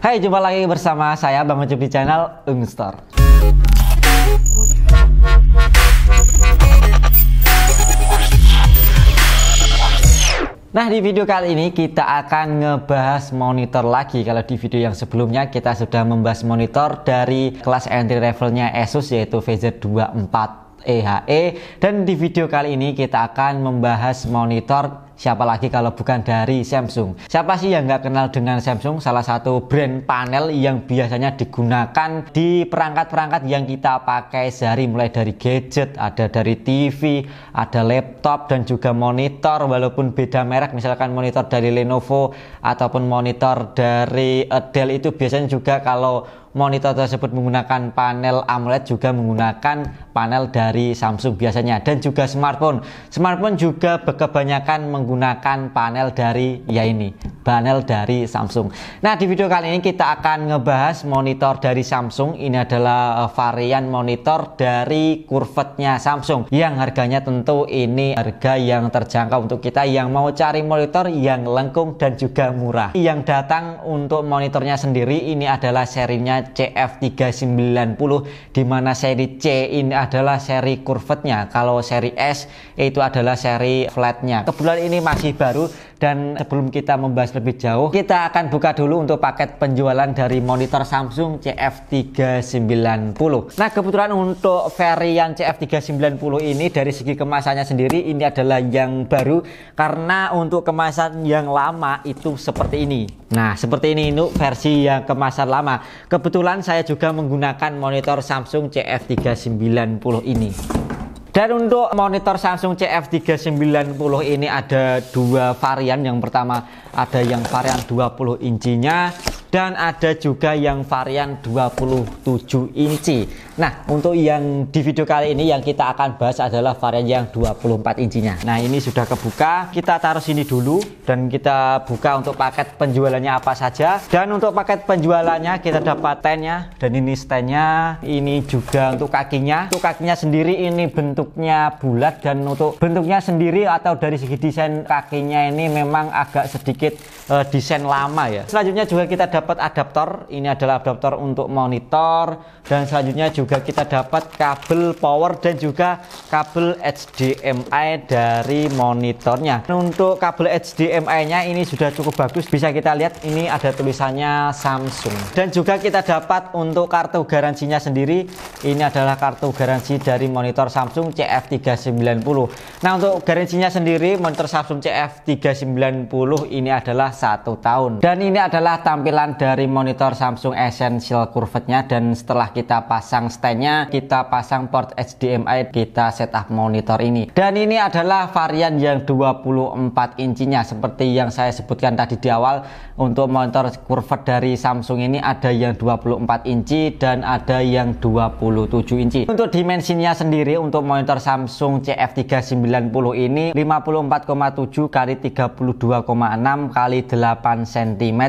Hai, jumpa lagi bersama saya Bang Ucup di channel Ungstor. Nah, di video kali ini kita akan ngebahas monitor lagi. Kalau di video yang sebelumnya kita sudah membahas monitor dari kelas entry levelnya Asus, yaitu VZ24 EHE. Dan di video kali ini kita akan membahas monitor, siapa lagi kalau bukan dari Samsung. Siapa sih yang nggak kenal dengan Samsung? Salah satu brand panel yang biasanya digunakan di perangkat-perangkat yang kita pakai sehari, mulai dari gadget, ada dari TV, ada laptop, dan juga monitor. Walaupun beda merek, misalkan monitor dari Lenovo ataupun monitor dari Dell, itu biasanya juga kalau monitor tersebut menggunakan panel AMOLED juga menggunakan panel dari Samsung biasanya. Dan juga smartphone juga kebanyakan menggunakan panel dari panel dari Samsung. Nah, di video kali ini kita akan ngebahas monitor dari Samsung. Ini adalah varian monitor dari Curved-nya Samsung yang harganya tentu ini harga yang terjangkau untuk kita yang mau cari monitor yang lengkung dan juga murah. Yang datang untuk monitornya sendiri ini adalah serinya CF390, di mana seri C ini adalah seri Curved-nya. Kalau seri S itu adalah seri flat-nya. Kebetulan ini masih baru, dan sebelum kita membahas lebih jauh, kita akan buka dulu untuk paket penjualan dari monitor Samsung CF390. Nah, kebetulan untuk varian CF390 ini dari segi kemasannya sendiri ini adalah yang baru, karena untuk kemasan yang lama itu seperti ini. Nah, seperti ini versi yang kemasan lama. Kebetulan saya juga menggunakan monitor Samsung CF390 ini. Dan untuk monitor Samsung CF390 ini ada dua varian. Yang pertama ada yang varian 20 incinya dan ada juga yang varian 27 inci. Nah, untuk yang di video kali ini yang kita akan bahas adalah varian yang 24 incinya. Nah, ini sudah kebuka. Kita taruh sini dulu dan kita buka untuk paket penjualannya apa saja. Dan untuk paket penjualannya kita dapat standnya, dan ini standnya. Ini juga untuk kakinya. Untuk kakinya sendiri ini bentuknya bulat, dan untuk bentuknya sendiri atau dari segi desain kakinya ini memang agak sedikit desain lama ya. Selanjutnya juga kita dapat adaptor. Ini adalah adaptor untuk monitor, dan selanjutnya juga kita dapat kabel power dan juga kabel HDMI dari monitornya. Untuk kabel HDMI-nya ini sudah cukup bagus, bisa kita lihat ini ada tulisannya Samsung. Dan juga kita dapat untuk kartu garansinya sendiri. Ini adalah kartu garansi dari monitor Samsung CF390. Nah, untuk garansinya sendiri monitor Samsung CF390 ini adalah 1 tahun. Dan ini adalah tampilan dari monitor Samsung Essential Curved-nya. Dan setelah kita pasang standnya, kita pasang port HDMI, kita setup monitor ini. Dan ini adalah varian yang 24 incinya. Seperti yang saya sebutkan tadi di awal, untuk monitor Curved dari Samsung ini ada yang 24 inci dan ada yang 27 inci. Untuk dimensinya sendiri untuk monitor Samsung CF390 ini 54,7 kali 32,6 kali 8 cm.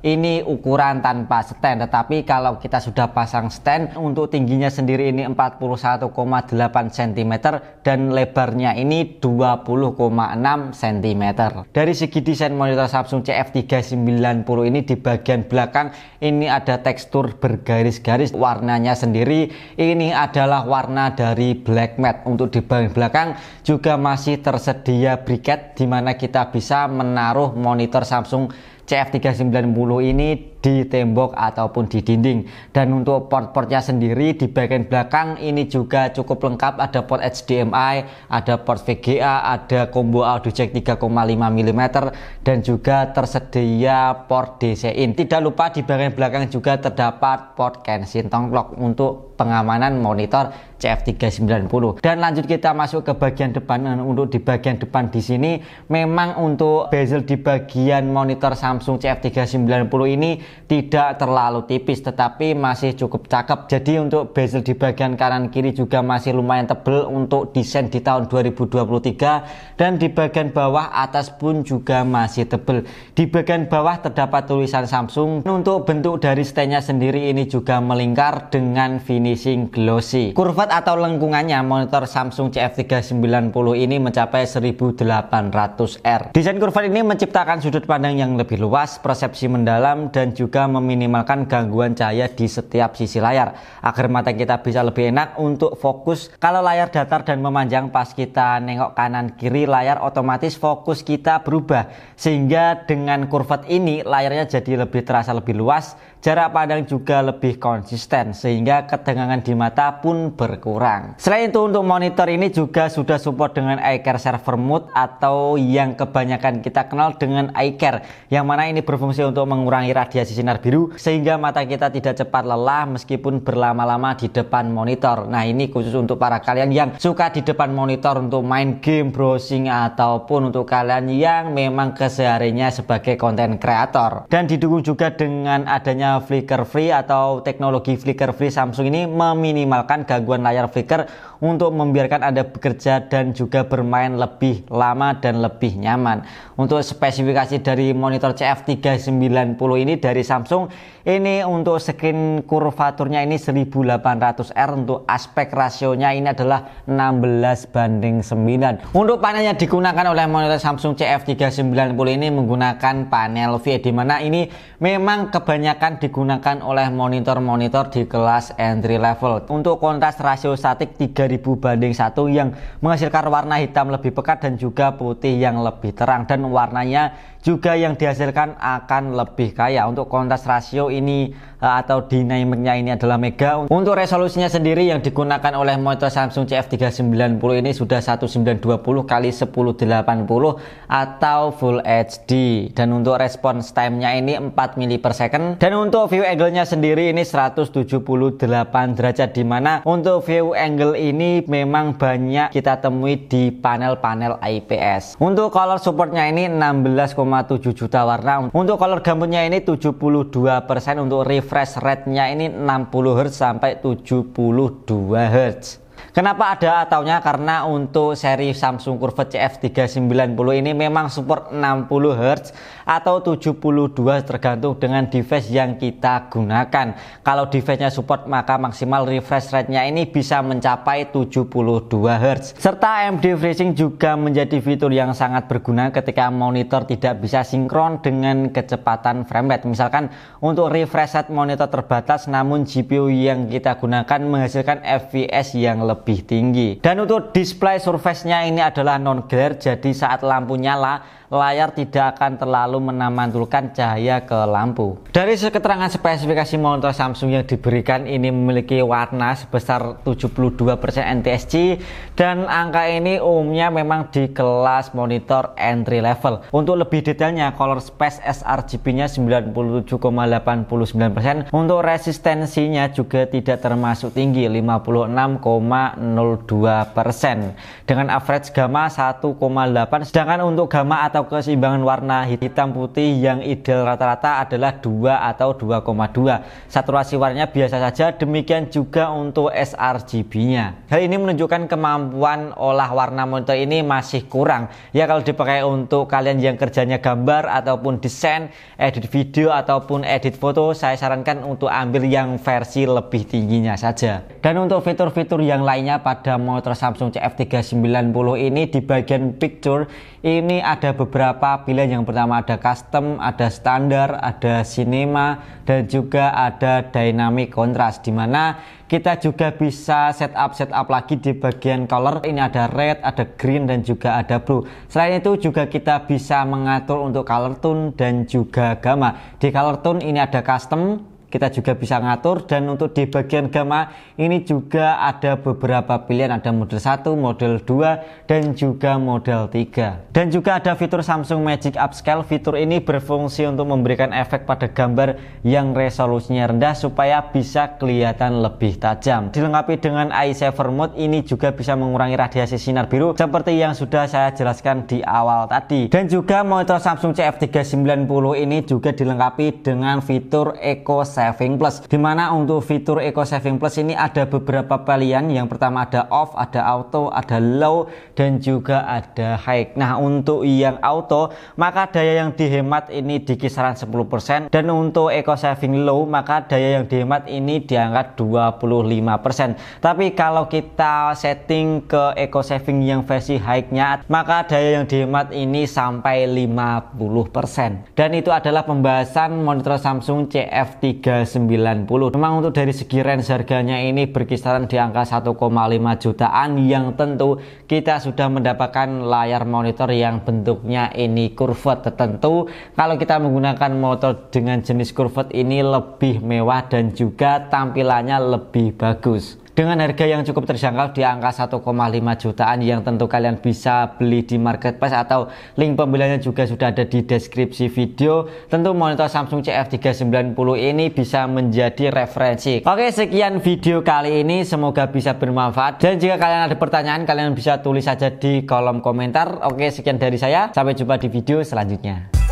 Ini ukuran tanpa stand, tetapi kalau kita sudah pasang stand, untuk tingginya sendiri ini 41,8 cm dan lebarnya ini 20,6 cm. Dari segi desain monitor Samsung CF390 ini di bagian belakang ini ada tekstur bergaris-garis. Warnanya sendiri ini adalah warna dari black matte. Untuk di bagian belakang juga masih tersedia bracket, di mana kita bisa menaruh monitor Samsung CF390 ini di tembok ataupun di dinding. Dan untuk port-portnya sendiri di bagian belakang ini juga cukup lengkap. Ada port HDMI, ada port VGA, ada combo audio jack 3,5 mm, dan juga tersedia port DC-in. Tidak lupa di bagian belakang juga terdapat port Kensington lock untuk pengamanan monitor CF390. Dan lanjut kita masuk ke bagian depan. Untuk di bagian depan di sini memang untuk bezel di bagian monitor Samsung CF390 ini tidak terlalu tipis, tetapi masih cukup cakep. Jadi untuk bezel di bagian kanan kiri juga masih lumayan tebal untuk desain di tahun 2023, dan di bagian bawah atas pun juga masih tebal. Di bagian bawah terdapat tulisan Samsung. Untuk bentuk dari standnya sendiri ini juga melingkar dengan finishing glossy. Curved atau lengkungannya monitor Samsung CF390 ini mencapai 1800R. Desain curved ini menciptakan sudut pandang yang lebih luas, persepsi mendalam, dan juga juga meminimalkan gangguan cahaya di setiap sisi layar agar mata kita bisa lebih enak untuk fokus. Kalau layar datar dan memanjang, pas kita nengok kanan kiri layar otomatis fokus kita berubah, sehingga dengan curved ini layarnya jadi lebih terasa lebih luas, jarak pandang juga lebih konsisten sehingga ketegangan di mata pun berkurang. Selain itu, untuk monitor ini juga sudah support dengan eye care saver mode atau yang kebanyakan kita kenal dengan eye care, yang mana ini berfungsi untuk mengurangi radiasi sinar biru sehingga mata kita tidak cepat lelah meskipun berlama-lama di depan monitor. Nah, ini khusus untuk para kalian yang suka di depan monitor untuk main game, browsing, ataupun untuk kalian yang memang kesehariannya sebagai konten kreator. Dan didukung juga dengan adanya flicker free atau teknologi flicker free, Samsung ini meminimalkan gangguan layar flicker untuk membiarkan Anda bekerja dan juga bermain lebih lama dan lebih nyaman. Untuk spesifikasi dari monitor CF390 ini dari Samsung, ini untuk screen kurvaturnya ini 1800R, untuk aspek rasionya ini adalah 16:9. Untuk panelnya digunakan oleh monitor Samsung CF390 ini menggunakan panel V, di mana ini memang kebanyakan digunakan oleh monitor-monitor di kelas entry level. Untuk kontras rasio statik 3000:1 yang menghasilkan warna hitam lebih pekat dan juga putih yang lebih terang, dan warnanya juga yang dihasilkan akan lebih kaya. Untuk kontras rasio ini atau dynamicnya ini adalah mega. Untuk resolusinya sendiri yang digunakan oleh monitor Samsung CF390 ini sudah 1920x1080 atau Full HD, dan untuk response time-nya ini 4 ms per second. Dan untuk view angle-nya sendiri ini 178 derajat, di mana untuk view angle ini memang banyak kita temui di panel-panel IPS. Untuk color support-nya ini 16,7 juta warna. Untuk color gambutnya ini 72%. Untuk refresh rate-nya ini 60 Hz sampai 72 Hz. Kenapa ada ataunya? Karena untuk seri Samsung Curved CF390 ini memang support 60 Hz atau 72 tergantung dengan device yang kita gunakan. Kalau device-nya support maka maksimal refresh rate-nya ini bisa mencapai 72 Hz. Serta AMD FreeSync juga menjadi fitur yang sangat berguna ketika monitor tidak bisa sinkron dengan kecepatan frame rate. Misalkan untuk refresh rate monitor terbatas namun GPU yang kita gunakan menghasilkan FPS yang lebih tinggi. Dan untuk display surface-nya ini adalah non glare, jadi saat lampu nyala layar tidak akan terlalu menamantulkan cahaya ke lampu. Dari keterangan spesifikasi monitor Samsung yang diberikan, ini memiliki warna sebesar 72% NTSC, dan angka ini umumnya memang di kelas monitor entry level. Untuk lebih detailnya, color space sRGB-nya 97,89%. Untuk resistensinya juga tidak termasuk tinggi, 56,02%, dengan average gamma 1,8. Sedangkan untuk gamma atau keseimbangan warna hitam putih yang ideal rata-rata adalah 2 atau 2,2. Saturasi warnanya biasa saja, demikian juga untuk sRGB-nya. Hal ini menunjukkan kemampuan olah warna monitor ini masih kurang. Ya, kalau dipakai untuk kalian yang kerjanya gambar ataupun desain, edit video ataupun edit foto, saya sarankan untuk ambil yang versi lebih tingginya saja. Dan untuk fitur-fitur yang lainnya pada monitor Samsung CF390 ini, di bagian picture ini ada beberapa pilihan. Yang pertama ada custom, ada standar, ada cinema, dan juga ada dynamic contrast, dimana kita juga bisa setup lagi di bagian color. Ini ada red, ada green, dan juga ada blue. Selain itu juga kita bisa mengatur untuk color tone dan juga gamma. Di color tone ini ada custom, kita juga bisa ngatur, dan untuk di bagian gamma ini juga ada beberapa pilihan, ada model 1, model 2, dan juga model 3. Dan juga ada fitur Samsung Magic Upscale. Fitur ini berfungsi untuk memberikan efek pada gambar yang resolusinya rendah supaya bisa kelihatan lebih tajam. Dilengkapi dengan Eye Saver Mode, ini juga bisa mengurangi radiasi sinar biru seperti yang sudah saya jelaskan di awal tadi. Dan juga monitor Samsung CF390 ini juga dilengkapi dengan fitur Eco Saving Plus, dimana untuk fitur Eco Saving Plus ini ada beberapa pilihan. Yang pertama ada off, ada auto, ada low, dan juga ada high. Nah, untuk yang auto maka daya yang dihemat ini di kisaran 10%, dan untuk Eco Saving Low maka daya yang dihemat ini di angka 25%. Tapi kalau kita setting ke Eco Saving yang versi high-nya maka daya yang dihemat ini sampai 50%. Dan itu adalah pembahasan monitor Samsung CF390. Memang untuk dari segi range harganya ini berkisaran di angka 1,5 jutaan, yang tentu kita sudah mendapatkan layar monitor yang bentuknya ini curved. Tentu kalau kita menggunakan monitor dengan jenis curved ini lebih mewah dan juga tampilannya lebih bagus. Dengan harga yang cukup terjangkau di angka 1,5 jutaan, yang tentu kalian bisa beli di marketplace atau link pembeliannya juga sudah ada di deskripsi video. Tentu monitor Samsung CF390 ini bisa menjadi referensi. Oke, sekian video kali ini, semoga bisa bermanfaat, dan jika kalian ada pertanyaan kalian bisa tulis saja di kolom komentar. Oke, sekian dari saya, sampai jumpa di video selanjutnya.